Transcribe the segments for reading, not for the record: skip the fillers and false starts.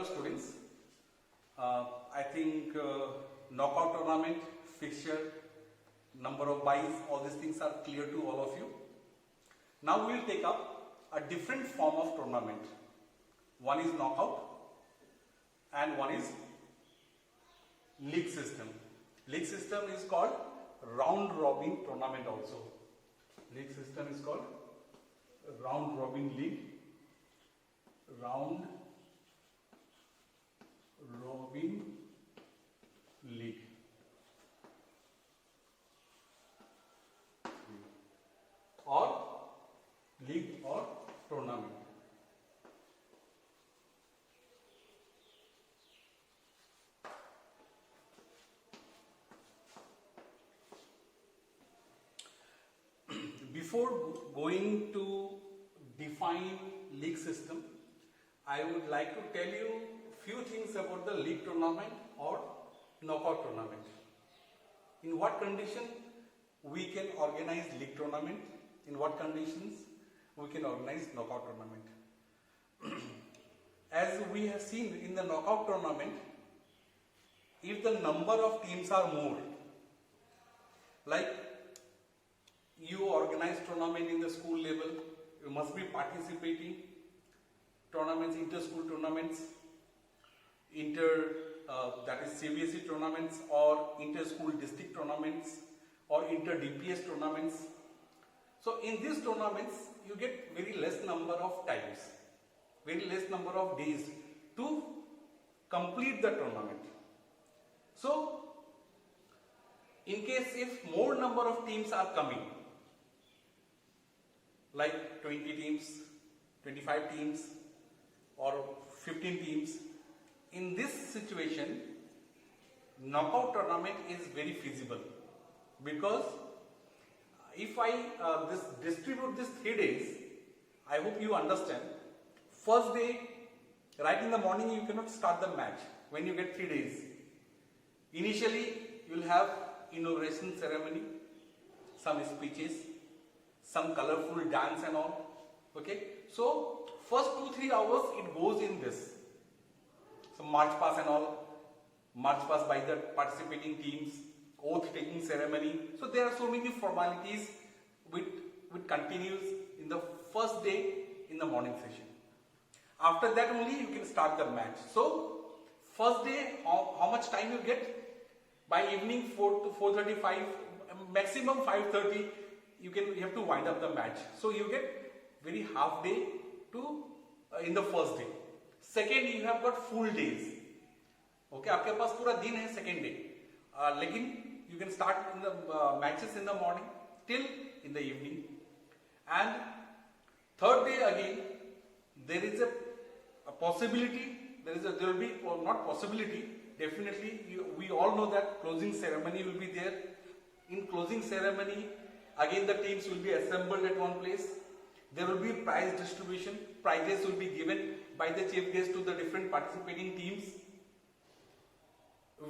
Hello students, I think knockout tournament, fixture, number of buys, all these things are clear to all of you. Now we will take up a different form of tournament. One is knockout and one is league system. League system is called round robin tournament also. League system is called round robin league. Round robin league or league or tournament. Before going to define league system, I would like to tell you few things about the league tournament or knockout tournament. In what condition we can organize league tournament, in what conditions we can organize knockout tournament. As we have seen in the knockout tournament, if the number of teams are more, like you organize tournament in the school level, you must be participating tournaments, inter-school tournaments, that is CBSE tournaments or inter-school district tournaments or inter-DPS tournaments. So in these tournaments you get very less number of times, very less number of days to complete the tournament. So in case if more number of teams are coming, like 20 teams, 25 teams or 15 teams, in this situation knockout tournament is very feasible, because if I distribute this 3 days, I hope you understand. First day, right in the morning, you cannot start the match when you get 3 days. Initially you will have inauguration ceremony, some speeches, some colorful dance and all. Okay, so first 2-3 hours it goes in this. So march past and all, march past by the participating teams, oath taking ceremony. So there are so many formalities which continues in the first day in the morning session. After that only you can start the match. So first day, how much time you get? By evening 4 to 4:35, maximum 5:30, you have to wind up the match. So you get very half day to in the first day. Second, you have got full days. Okay, आपके पास पूरा दिन है second day. लेकिन you can start in the matches in the morning till in the evening. And third day again, there is a possibility. There will be, or not possibility. Definitely, we all know that closing ceremony will be there. In closing ceremony, again the teams will be assembled at one place. There will be prize distribution. Prizes will be given by the chief guest to the different participating teams.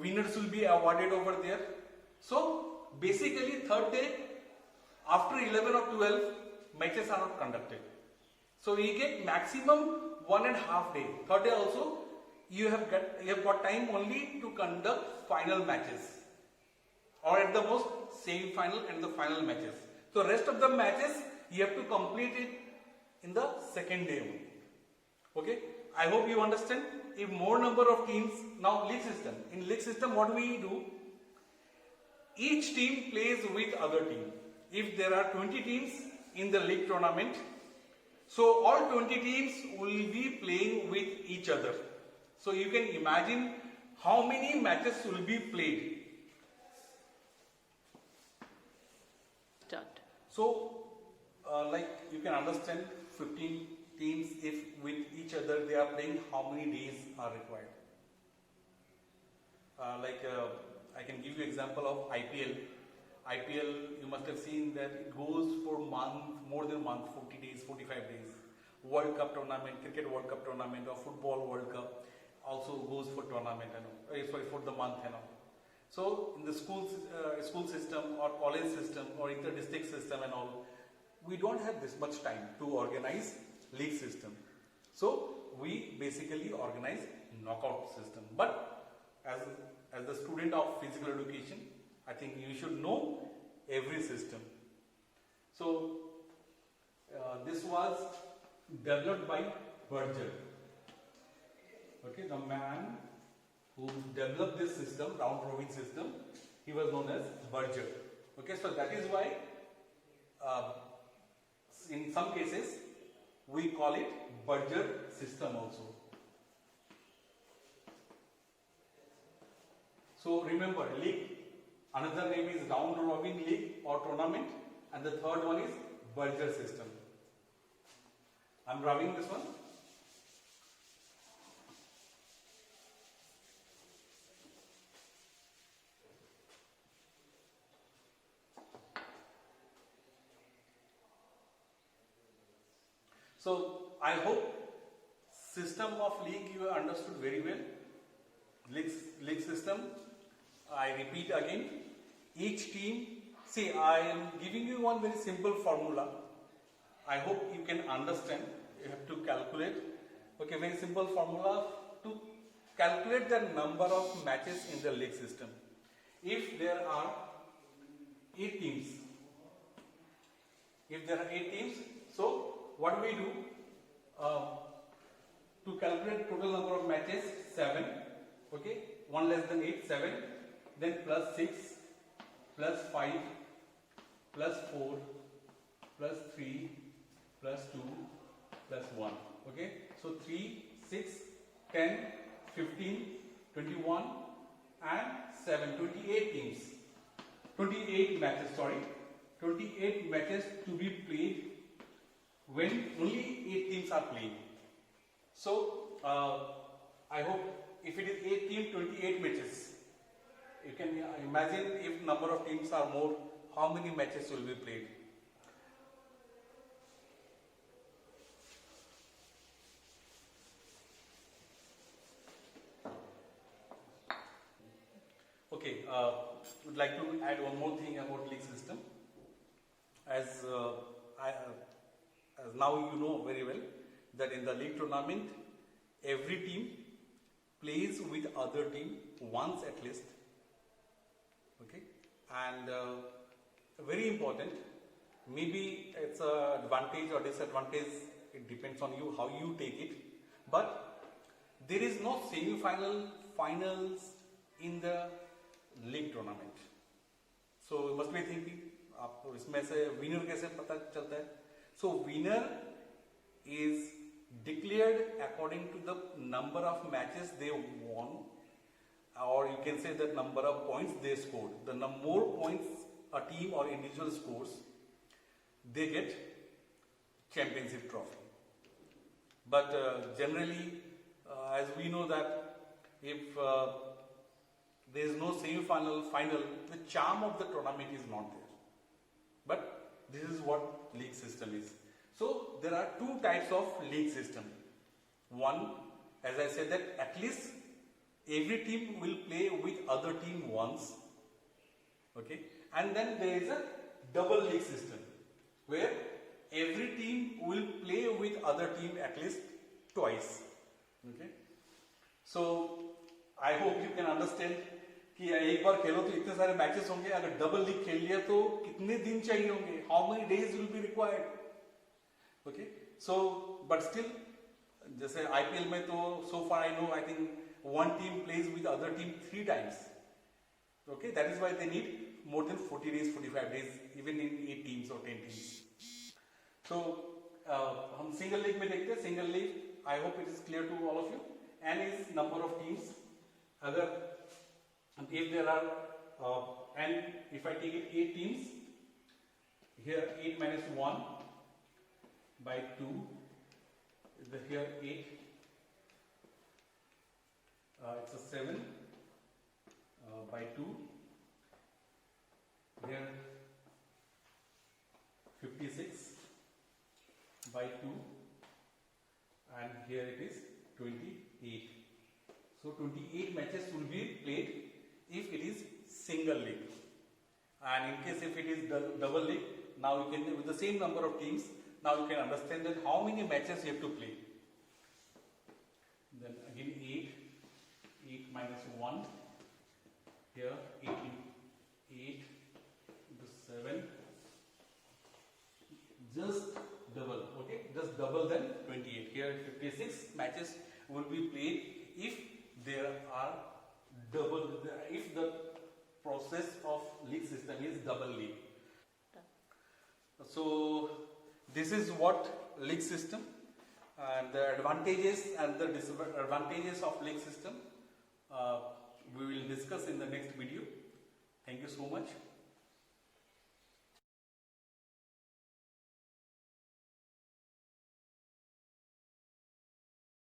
Winners will be awarded over there. So basically third day, after 11 or 12, matches are not conducted. So you get maximum 1.5 day. Third day also, you have got time only to conduct final matches, or at the most semi-final and the final matches. So rest of the matches you have to complete it in the second day only. Okay, I hope you understand. If more number of teams, now league system. In league system, what we do? Each team plays with other team. If there are 20 teams in the league tournament, so all 20 teams will be playing with each other. So you can imagine how many matches will be played. Start. So like you can understand, 15 teams, if with each other they are playing, how many days are required. I can give you example of IPL. IPL, you must have seen that it goes for more than a month, 40 days, 45 days. World Cup tournament, Cricket World Cup tournament or Football World Cup also goes for tournament and for the month and all. So in the school system or college system or inter-district system and all, we don't have this much time to organize league system. So we basically organize knockout system. But as the student of physical education, I think you should know every system. So this was developed by Berger. Okay, the man who developed this system, round robin system, he was known as Berger. Okay, so that is why in some cases we call it Berger system also. So remember, league, another name is round robin league or tournament, and the third one is Berger system. I am rubbing this one. So I hope system of league you have understood very well. League system, I repeat again, each team, see, I am giving you one very simple formula. I hope you can understand. You have to calculate. Okay, very simple formula to calculate the number of matches in the league system. If there are 8 teams, so what we do to calculate total number of matches? 7. Okay, 1 less than 8, 7, then plus 6, plus 5, plus 4, plus 3, plus 2, plus 1. Okay, so 3, 6, 10, 15, 21 and 7, 28 teams. 28 matches, sorry. 28 matches to be played when only 8 teams are playing. So, I hope if it is 8 teams, 28 matches. You can imagine if number of teams are more, how many matches will be played. Okay, would like to add one more thing about league system. As now you know very well that in the league tournament, every team plays with other team once at least. Okay, and very important. Maybe it's an advantage or disadvantage. It depends on you how you take it. But there is no semi-final, finals in the league tournament. So you must be thinking, आपको इसमें से winner कैसे पता चलता है? So winner is declared according to the number of matches they won, or you can say the number of points they scored. The more points a team or individual scores, they get championship trophy. But generally, as we know that if there is no semi-final, final, the charm of the tournament is not there. But this is what league system is. So there are 2 types of league system. One, as I said, that at least every team will play with other team once. Okay, and then there is a double league system where every team will play with other team at least twice. Okay, so I hope you can understand कि एक बार खेलो तो इतने सारे matches होंगे. अगर double league खेल लिया तो कितने दिन चाहिए होंगे? How many days will be required? Okay, so but still जैसे आईपीएल में तो so far I know, I think one team plays with other team 3 times. Okay, that is why they need more than 40 days, 45 days, even in 8 teams or 10 teams. So हम single league में देखते हैं. Single league, I hope it is clear to all of you. N is number of teams. अगर if there are and if I take it 8 teams, here 8 minus 1 by 2, here 8, it's a 7 by 2, here 56 by 2, and here it is 28. So 28 matches will be played if it is single league, and in case if it is double league, now you can, with the same number of teams, now you can understand that how many matches you have to play. Then again 8, minus 1. Here 8 into 7. Just double, okay? Just double then 28. Here 56 matches will be played if there are double, if the process of league system is double league. So this is what league system, and the advantages and the disadvantages of league system we will discuss in the next video. Thank you so much.